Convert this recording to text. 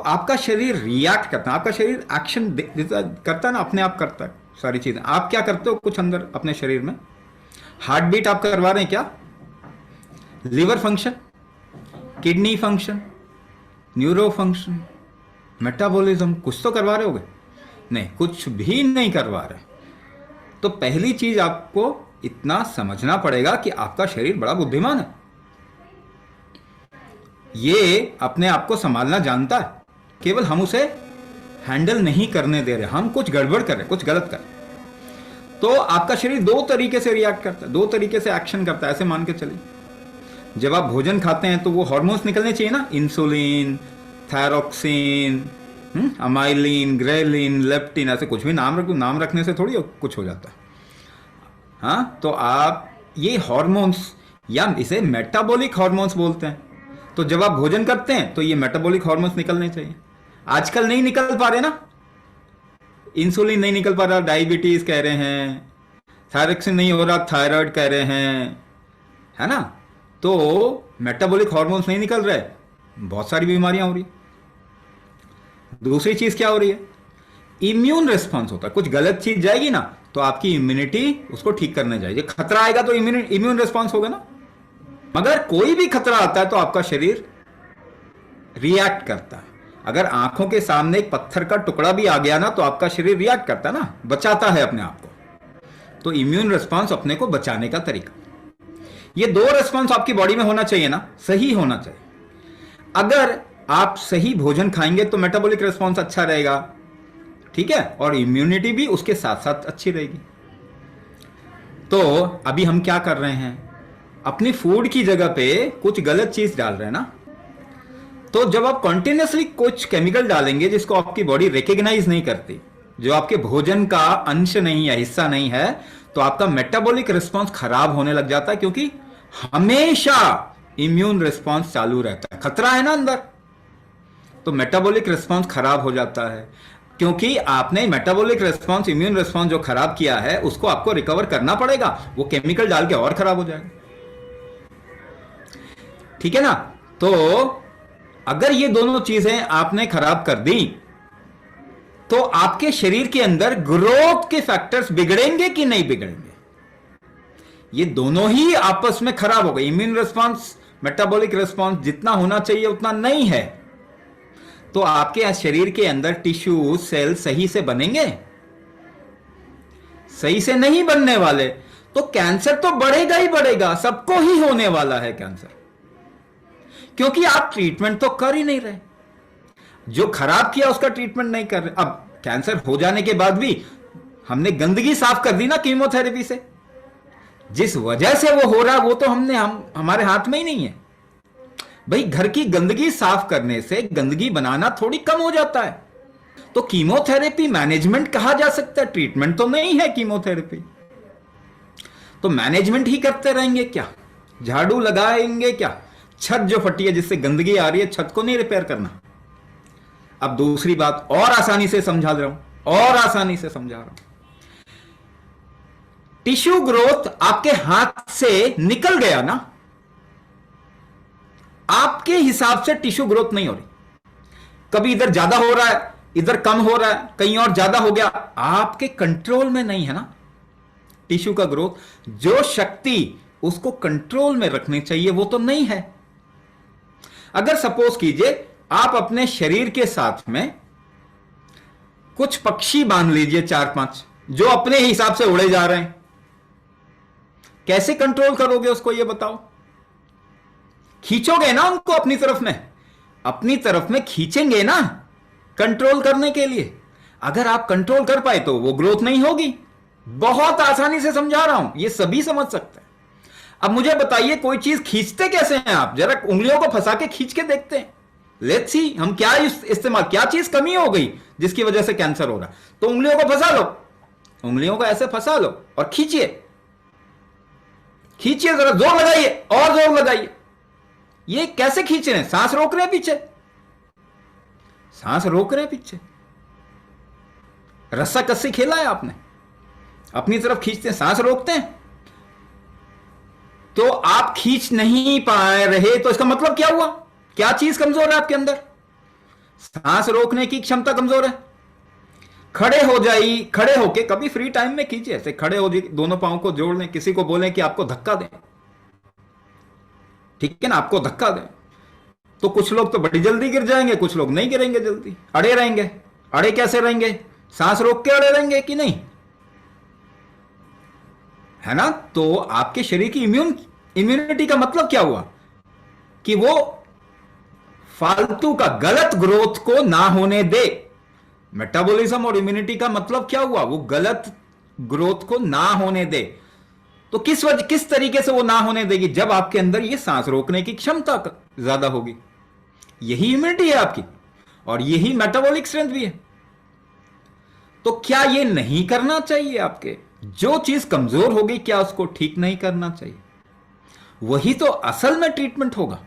आपका शरीर रिएक्ट करता है, आपका शरीर एक्शन करता है ना, अपने आप करता है सारी चीजें। आप क्या करते हो कुछ अंदर अपने शरीर में? हार्ट बीट आप करवा रहे हैं क्या? Liver function, kidney function, neuro function, metabolism, कुछ तो करवा रहे होगे? नहीं, कुछ भी नहीं करवा रहे। तो पहली चीज आपको इतना समझना पड़ेगा कि आपका शरीर बड़ा बुद्धिमान है, ये अपने आप को संभालना जानता है, केवल हम उसे हैंडल नहीं करने दे रहे, हम कुछ गड़बड़ कर रहे, कुछ गलत कर रहे। तो आपका शरीर दो तरीके से रिएक्ट करता है, दो तरीके से एक्शन करता है, ऐसे मान के चलिए। जब आप भोजन खाते हैं तो वो हार्मोन्स निकलने चाहिए ना, insulin, thyroxine, amylin, ghrelin, leptin, ऐसे कुछ भी नाम रखने से थोड़ी कुछ हो जाता है। हाँ, तो आप ये हार्मोन्स, या इसे मेटाबॉलिक हार्मोन्स बोलते हैं। तो जब आप भोजन करते हैं तो ये मेटाबॉलिक हार्मोन्स निकलने चाहिए। आजकल नहीं निकल पा रहे ना, इंसुलिन नहीं निकल पा रहा, डायबिटीज कह रहे हैं, थायरोक्सिन नहीं हो रहा, थायराइड कह रहे हैं, है ना। तो मेटाबॉलिक हार्मोन्स नहीं निकल रहे, बहुत सारी बीमारियां हो रही। दूसरी चीज क्या हो रही है? इम्यून रिस्पॉन्स होता है। कुछ गलत चीज जाएगी ना तो आपकी इम्यूनिटी उसको ठीक करने जाएगी। खतरा आएगा तो इम्यून रिस्पॉन्स होगा ना। मगर कोई भी खतरा आता है तो आपका शरीर रिएक्ट करता है। अगर आंखों के सामने एक पत्थर का टुकड़ा भी आ गया ना तो आपका शरीर रिएक्ट करता है ना, बचाता है अपने आप को। तो इम्यून रिस्पॉन्स अपने को बचाने का तरीका, ये दो रिस्पॉन्स आपकी बॉडी में होना चाहिए ना, सही होना चाहिए। अगर आप सही भोजन खाएंगे तो मेटाबॉलिक रिस्पॉन्स अच्छा रहेगा, ठीक है, और इम्यूनिटी भी उसके साथ साथ अच्छी रहेगी। तो अभी हम क्या कर रहे हैं, अपनी फूड की जगह पे कुछ गलत चीज डाल रहे हैं ना। तो जब आप कंटिन्यूअसली कुछ केमिकल डालेंगे जिसको आपकी बॉडी रिकॉग्नाइज नहीं करती, जो आपके भोजन का अंश नहीं है, हिस्सा नहीं है, तो आपका मेटाबॉलिक रिस्पॉन्स खराब होने लग जाता है, क्योंकि हमेशा इम्यून रिस्पॉन्स चालू रहता है। खतरा है ना अंदर, तो मेटाबॉलिक रिस्पॉन्स खराब हो जाता है। क्योंकि आपने मेटाबॉलिक रिस्पॉन्स, इम्यून रिस्पॉन्स जो खराब किया है उसको आपको रिकवर करना पड़ेगा, वो केमिकल डाल के और खराब हो जाएगा, ठीक है ना। तो अगर ये दोनों चीजें आपने खराब कर दी तो आपके शरीर के अंदर ग्रोथ के फैक्टर्स बिगड़ेंगे कि नहीं बिगड़ेंगे? ये दोनों ही आपस में खराब हो गए। इम्यून रिस्पॉन्स, मेटाबॉलिक रिस्पॉन्स जितना होना चाहिए उतना नहीं है, तो आपके शरीर के अंदर टिश्यू, सेल सही से बनेंगे? सही से नहीं बनने वाले, तो कैंसर तो बढ़ेगा ही बढ़ेगा, सबको ही होने वाला है कैंसर, क्योंकि आप ट्रीटमेंट तो कर ही नहीं रहे। जो खराब किया उसका ट्रीटमेंट नहीं कर रहे। अब कैंसर हो जाने के बाद भी हमने गंदगी साफ कर दी ना कीमोथेरेपी से, जिस वजह से वो हो रहा है वो तो हमारे हाथ में ही नहीं है भाई। घर की गंदगी साफ करने से गंदगी बनाना थोड़ी कम हो जाता है। तो कीमोथेरेपी मैनेजमेंट कहा जा सकता है, ट्रीटमेंट तो नहीं है कीमोथेरेपी। तो मैनेजमेंट ही करते रहेंगे क्या? झाड़ू लगाएंगे क्या? छत जो फटी है, जिससे गंदगी आ रही है, छत को नहीं रिपेयर करना। अब दूसरी बात और आसानी से समझा रहा हूं, और आसानी से समझा रहा हूं। टिश्यू ग्रोथ आपके हाथ से निकल गया ना, आपके हिसाब से टिश्यू ग्रोथ नहीं हो रही। कभी इधर ज्यादा हो रहा है, इधर कम हो रहा है, कहीं और ज्यादा हो गया, आपके कंट्रोल में नहीं है ना टिश्यू का ग्रोथ। जो शक्ति उसको कंट्रोल में रखनी चाहिए वो तो नहीं है। अगर सपोज कीजिए आप अपने शरीर के साथ में कुछ पक्षी बांध लीजिए, 4-5, जो अपने हिसाब से उड़े जा रहे हैं, कैसे कंट्रोल करोगे उसको, ये बताओ? खींचोगे ना उनको अपनी तरफ में खींचेंगे ना कंट्रोल करने के लिए। अगर आप कंट्रोल कर पाए तो वो ग्रोथ नहीं होगी। बहुत आसानी से समझा रहा हूं, ये सभी समझ सकते हैं। अब मुझे बताइए कोई चीज खींचते कैसे हैं आप? जरा उंगलियों को फंसा के खींच के देखते हैं। लेट्स सी हम क्या इस्तेमाल, क्या चीज कमी हो गई जिसकी वजह से कैंसर हो रहा। तो उंगलियों को फंसा लो, उंगलियों को ऐसे फंसा लो और खींचिए, जरा जोर लगाइए और जोर लगाइए। ये कैसे खींच रहे हैं? सांस रोक रहे हैं पीछे, सांस रोक रहे हैं पीछे। रस्सा कस्सी खेला है आपने, अपनी तरफ खींचते हैं, सांस रोकते हैं। तो आप खींच नहीं पा रहे, तो इसका मतलब क्या हुआ? क्या चीज कमजोर है आपके अंदर? सांस रोकने की क्षमता कमजोर है। खड़े हो जाइए, खड़े होके कभी फ्री टाइम में कीजिए, ऐसे खड़े हो जाइए, दोनों पांव को जोड़ लें, किसी को बोलें कि आपको धक्का दें, ठीक है ना, आपको धक्का दें। तो कुछ लोग तो बड़ी जल्दी गिर जाएंगे, कुछ लोग नहीं गिरेंगे जल्दी, अड़े रहेंगे। अड़े कैसे रहेंगे? सांस रोक के अड़े रहेंगे कि नहीं, है ना। तो आपके शरीर की इम्यूनिटी का मतलब क्या हुआ कि वो फालतू का गलत ग्रोथ को ना होने दे। मेटाबॉलिज्म और इम्यूनिटी का मतलब क्या हुआ? वो गलत ग्रोथ को ना होने दे। तो किस तरीके से वो ना होने देगी? जब आपके अंदर ये सांस रोकने की क्षमता ज्यादा होगी। यही इम्यूनिटी है आपकी, और यही मेटाबॉलिक स्ट्रेंथ भी है। तो क्या ये नहीं करना चाहिए आपके? जो चीज कमजोर होगी क्या उसको ठीक नहीं करना चाहिए? वही तो असल में ट्रीटमेंट होगा।